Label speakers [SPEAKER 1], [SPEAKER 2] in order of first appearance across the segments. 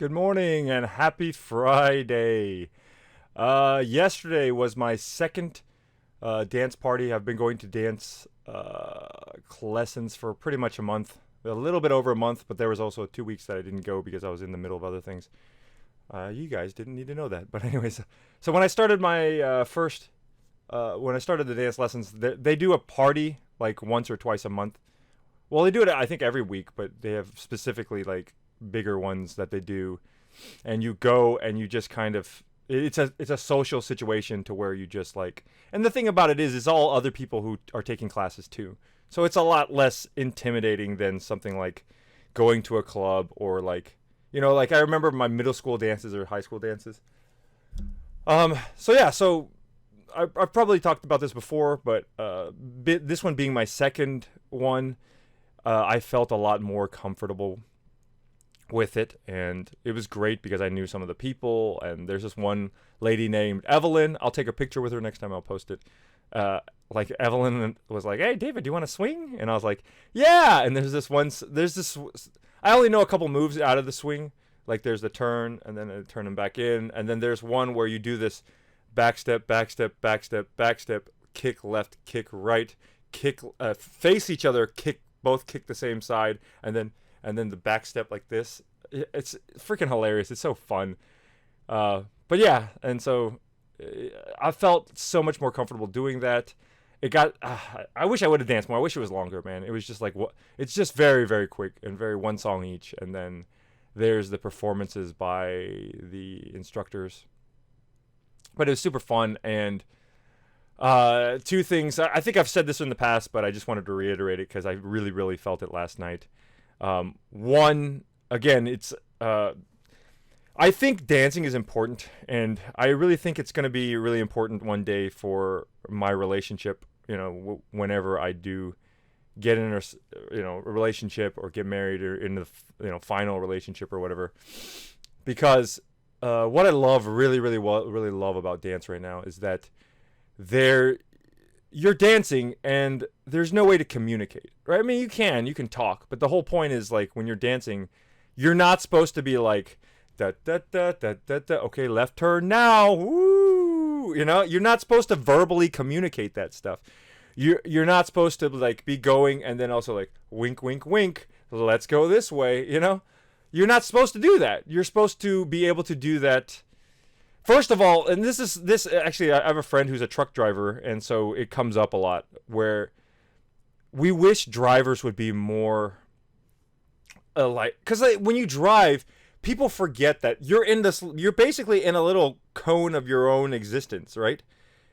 [SPEAKER 1] Good morning and happy Friday. Yesterday was my second dance party. I've been going to dance lessons for pretty much a month, a little bit over a month, but there was also 2 weeks that I didn't go because I was in the middle of other things. You guys didn't need to know that, but anyways. So when I started my when I started the dance lessons, they do a party like once or twice a month. Well, they do it I think every week, but they have specifically like bigger ones that they do, and you go and you just kind of it's a social situation to where you just like, and the thing about it is all other people who are taking classes too, so it's a lot less intimidating than something like going to a club or like, like I remember my middle school dances or high school dances. So I've probably talked about this before, but this one being my second one, I felt a lot more comfortable with it, and it was great because I knew some of the people. And there's this one lady named Evelyn. I'll take a picture with her next time. I'll post it. Like Evelyn was like, "Hey, David, do you want to swing?" And I was like, "Yeah." And I only know a couple moves out of the swing. Like there's the turn and then a turn them back in, and then there's one where you do this back step, back step, back step, back step, kick left, kick right, kick face each other, both kick the same side, and then the back step like this. It's freaking hilarious. It's so fun. But yeah, and so I felt so much more comfortable doing that. I wish I would have danced more. I wish it was longer, man. It was just like, it's just very, very quick and very one song each. And then there's the performances by the instructors. But it was super fun. And two things. I think I've said this in the past, but I just wanted to reiterate it because I really, really felt it last night. One, again, it's I think dancing is important, and I really think it's going to be really important one day for my relationship. Whenever I do get in a relationship or get married or in the final relationship or whatever, because what I love really, really, really love about dance right now is that you're dancing and there's no way to communicate, right? I mean, you can talk, but the whole point is like when you're dancing, you're not supposed to be like da da da da da da. Okay, left turn now. Woo! You're not supposed to verbally communicate that stuff. You're not supposed to like be going and then also like wink, wink, wink. Let's go this way. You're not supposed to do that. You're supposed to be able to do that. First of all, and this actually, I have a friend who's a truck driver, and so it comes up a lot where we wish drivers would be more because when you drive, people forget that you're basically in a little cone of your own existence, right?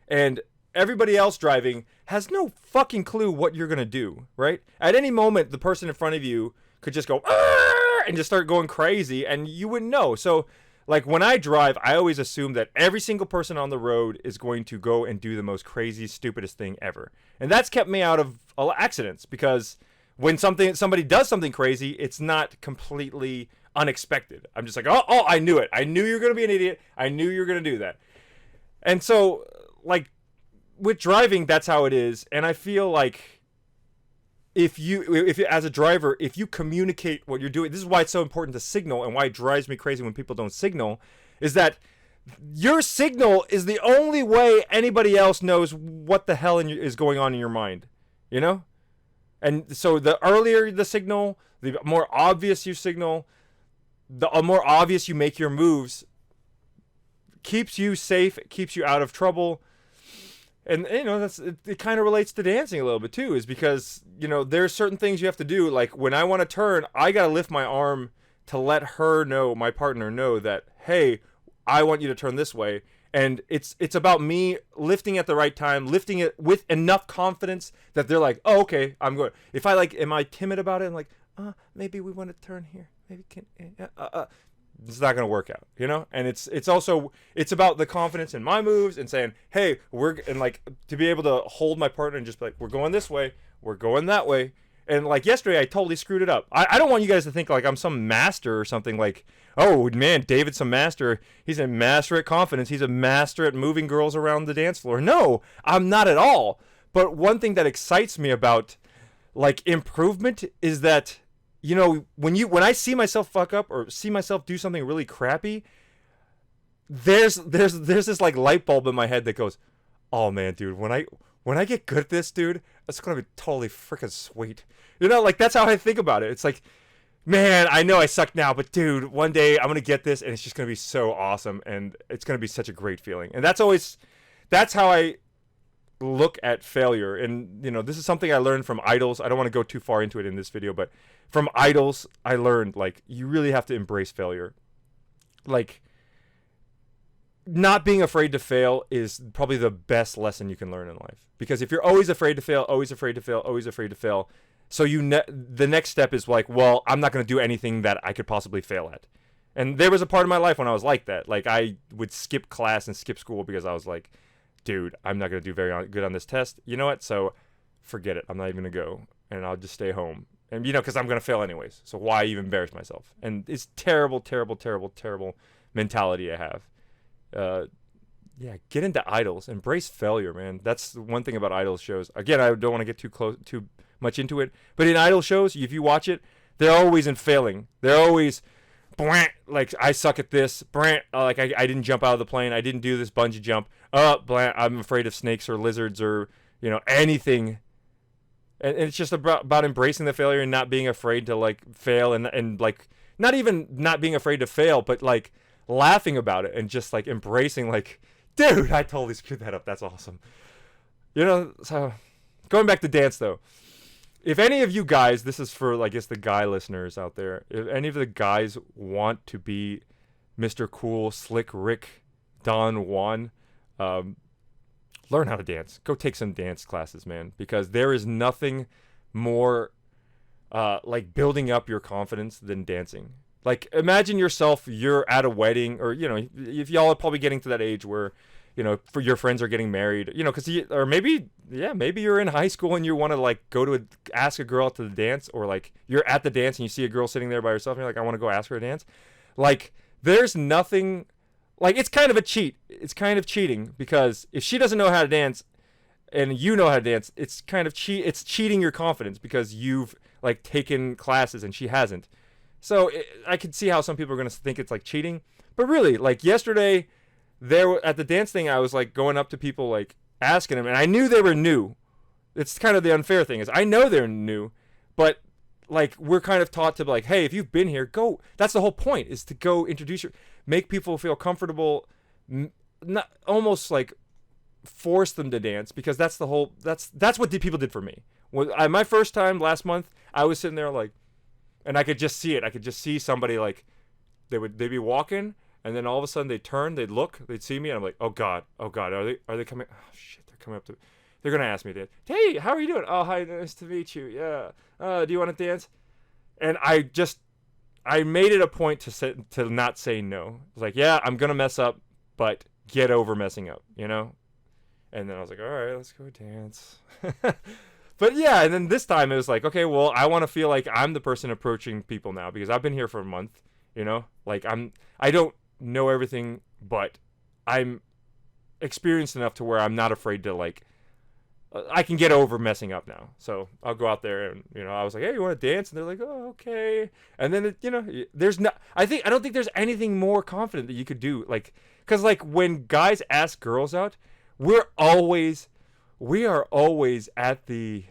[SPEAKER 1] And everybody else driving has no fucking clue what you're gonna do, right? At any moment, the person in front of you could just go "Arr!" and just start going crazy, and you wouldn't know. So like when I drive, I always assume that every single person on the road is going to go and do the most crazy, stupidest thing ever. And that's kept me out of accidents, because when somebody does something crazy, it's not completely unexpected. I'm just like, oh, I knew it. I knew you were going to be an idiot. I knew you were going to do that. And so like with driving, that's how it is. And I feel like if you as a driver, if you communicate what you're doing, this is why it's so important to signal, and why it drives me crazy when people don't signal, is that your signal is the only way anybody else knows what the hell is going on in your mind, And so the earlier the signal, the more obvious you signal, the more obvious you make your moves, keeps you safe, keeps you out of trouble. And it kind of relates to dancing a little bit too, is because there's certain things you have to do. Like when I want to turn, I gotta lift my arm to let my partner know that, hey, I want you to turn this way. And it's about me lifting at the right time, lifting it with enough confidence that they're like, oh, okay, I'm going. If I am I timid about it? I'm like, maybe we want to turn here. Maybe it's not going to work out, And it's about the confidence in my moves and saying, hey, to be able to hold my partner and just be like, we're going this way, we're going that way. And like yesterday, I totally screwed it up. I don't want you guys to think like I'm some master or something, like, oh man, David's some master. He's a master at confidence. He's a master at moving girls around the dance floor. No, I'm not at all. But one thing that excites me about like improvement is that you know, when I see myself fuck up or see myself do something really crappy, there's this like light bulb in my head that goes, oh man, dude, when I get good at this, dude, that's gonna be totally freaking sweet. You know, like that's how I think about it. It's like, man, I know I suck now, but dude, one day I'm gonna get this, and it's just gonna be so awesome, and it's gonna be such a great feeling. And that's how I look at failure. And you know, this is something I learned from idols. I don't want to go too far into it in this video, but from idols, I learned like you really have to embrace failure. Like not being afraid to fail is probably the best lesson you can learn in life. Because if you're always afraid to fail, always afraid to fail, always afraid to fail, so the next step is like, well, I'm not going to do anything that I could possibly fail at. And there was a part of my life when I was like that. Like I would skip class and skip school because I was like, dude, I'm not going to do very good on this test. You know what? So forget it. I'm not even going to go, and I'll just stay home. And you know, because I'm going to fail anyways. So why even embarrass myself? And it's terrible, terrible, terrible, terrible mentality I have. Yeah, get into idols, embrace failure, man. That's the one thing about idol shows. Again, I don't want to get too much into it, but in idol shows, if you watch it, they're always in failing. They're always like, I suck at this. Like I didn't jump out of the plane. I didn't do this bungee jump. I'm afraid of snakes or lizards or you know anything. And it's just about embracing the failure and not being afraid to like fail and like not even not being afraid to fail, but like laughing about it and just like embracing like, dude, I totally screwed that up. That's awesome. You know, so going back to dance though. If any of you guys, this is for I guess the guy listeners out there, if any of the guys want to be Mr. Cool, Slick Rick, Don Juan, learn how to dance. Go take some dance classes, man, because there is nothing more like building up your confidence than dancing. Like imagine yourself, you're at a wedding, or you know, if y'all are probably getting to that age where, you know, for your friends are getting married, you know, or maybe you're in high school and you want to like go to ask a girl out to the dance, or like you're at the dance and you see a girl sitting there by herself and you're like, I want to go ask her to dance. Like there's nothing, like it's kind of a cheat. It's kind of cheating because if she doesn't know how to dance and you know how to dance, it's kind of it's cheating your confidence because you've like taken classes and she hasn't. So I could see how some people are going to think it's like cheating, but really, like yesterday, there at the dance thing, I was like going up to people, like asking them, and I knew they were new. It's kind of the unfair thing is I know they're new, but like we're kind of taught to be like, hey, if you've been here, go. That's the whole point, is to go make people feel comfortable, not almost like force them to dance, because that's the whole. That's what people did for me. My first time last month, I was sitting there like. And I could just see it. I could just see somebody like they'd be walking, and then all of a sudden they'd turn, they'd look, they'd see me, and I'm like, oh god, are they coming? Oh shit, they're coming up to. They're gonna ask me to. Hey, how are you doing? Oh hi, nice to meet you. Yeah. Do you want to dance? And I made it a point to not say no. I was like, yeah, I'm gonna mess up, but get over messing up, you know. And then I was like, all right, let's go dance. But yeah, and then this time it was like, okay, well, I want to feel like I'm the person approaching people now because I've been here for a month, you know? Like I don't know everything, but I'm experienced enough to where I'm not afraid to like I can get over messing up now. So I'll go out there and, you know, I was like, hey, you want to dance? And they're like, oh, okay. And then, you know, I don't think there's anything more confident that you could do. Like, because like when guys ask girls out, we are always at the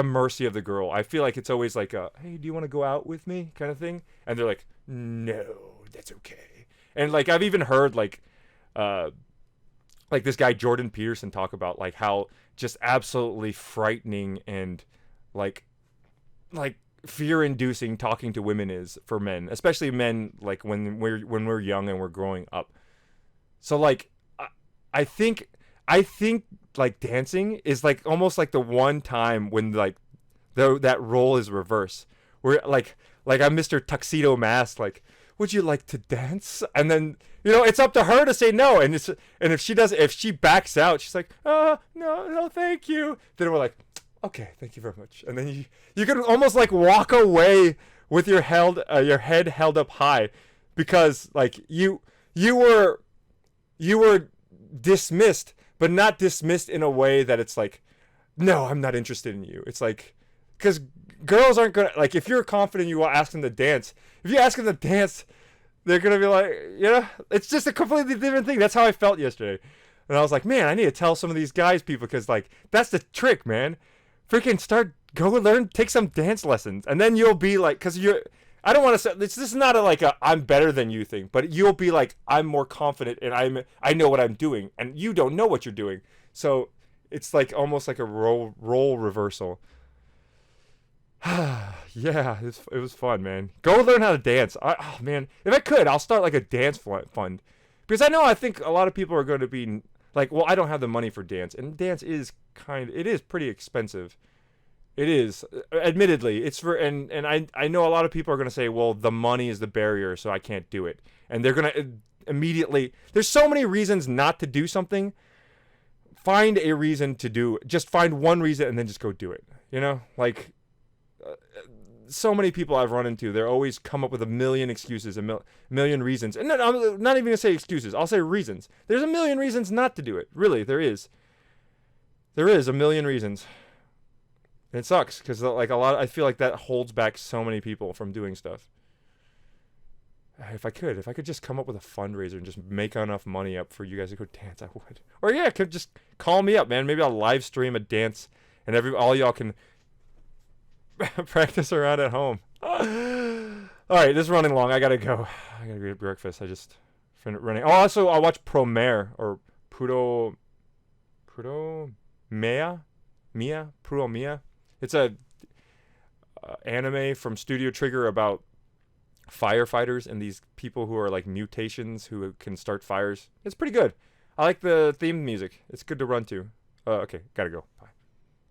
[SPEAKER 1] mercy of the girl. I feel like it's always like hey, do you want to go out with me kind of thing? And they're like, no, that's okay. And like I've even heard like this guy Jordan Peterson talk about like how just absolutely frightening and like fear-inducing talking to women is for men, especially men like when we're young and we're growing up. So like I think like dancing is like almost like the one time when like that role is reversed, where like I'm Mr. Tuxedo Mask, like, would you like to dance? And then, you know, it's up to her to say no, and if she backs out, she's like, no, thank you. Then we're like, okay, thank you very much. And then you can almost like walk away with your head held up high, because like you were dismissed, but not dismissed in a way that it's like, no, I'm not interested in you. It's like, because girls aren't gonna like if you're confident you will ask them to dance. If you ask them to dance, they're gonna be like, it's just a completely different thing. That's how I felt yesterday, and I was like, man, I need to tell some of these guys people because like that's the trick, man. Freaking go learn, take some dance lessons, and then you'll be like, because you're. I don't want to say this is not a I'm better than you thing, but you'll be like I'm more confident and I know what I'm doing, and you don't know what you're doing, so it's like almost like a role reversal. Yeah, it was fun, man. Go learn how to dance. Oh man, if I could, I'll start like a dance fund, because I think a lot of people are going to be like, well, I don't have the money for dance, and dance is it is pretty expensive. It is, admittedly, it's for and I know a lot of people are going to say, well, the money is the barrier, so I can't do it, and they're going to immediately. There's so many reasons not to do something. Find a reason to do. Just find one reason and then just go do it. Like. So many people I've run into, they're always come up with a million excuses, a million reasons. And I'm not even going to say excuses. I'll say reasons. There's a million reasons not to do it. Really, there is. There is a million reasons. And it sucks because like I feel like that holds back so many people from doing stuff. If I could just come up with a fundraiser and just make enough money up for you guys to go dance, I would. Or yeah, could just call me up, man. Maybe I'll live stream a dance and all y'all can practice around at home. All right, this is running long. I gotta go. I gotta get breakfast. I just running. Oh, also I'll watch Promare or Puro Mia. It's a anime from Studio Trigger about firefighters and these people who are like mutations who can start fires. It's pretty good. I like the theme music. It's good to run to. Okay, gotta go. Bye.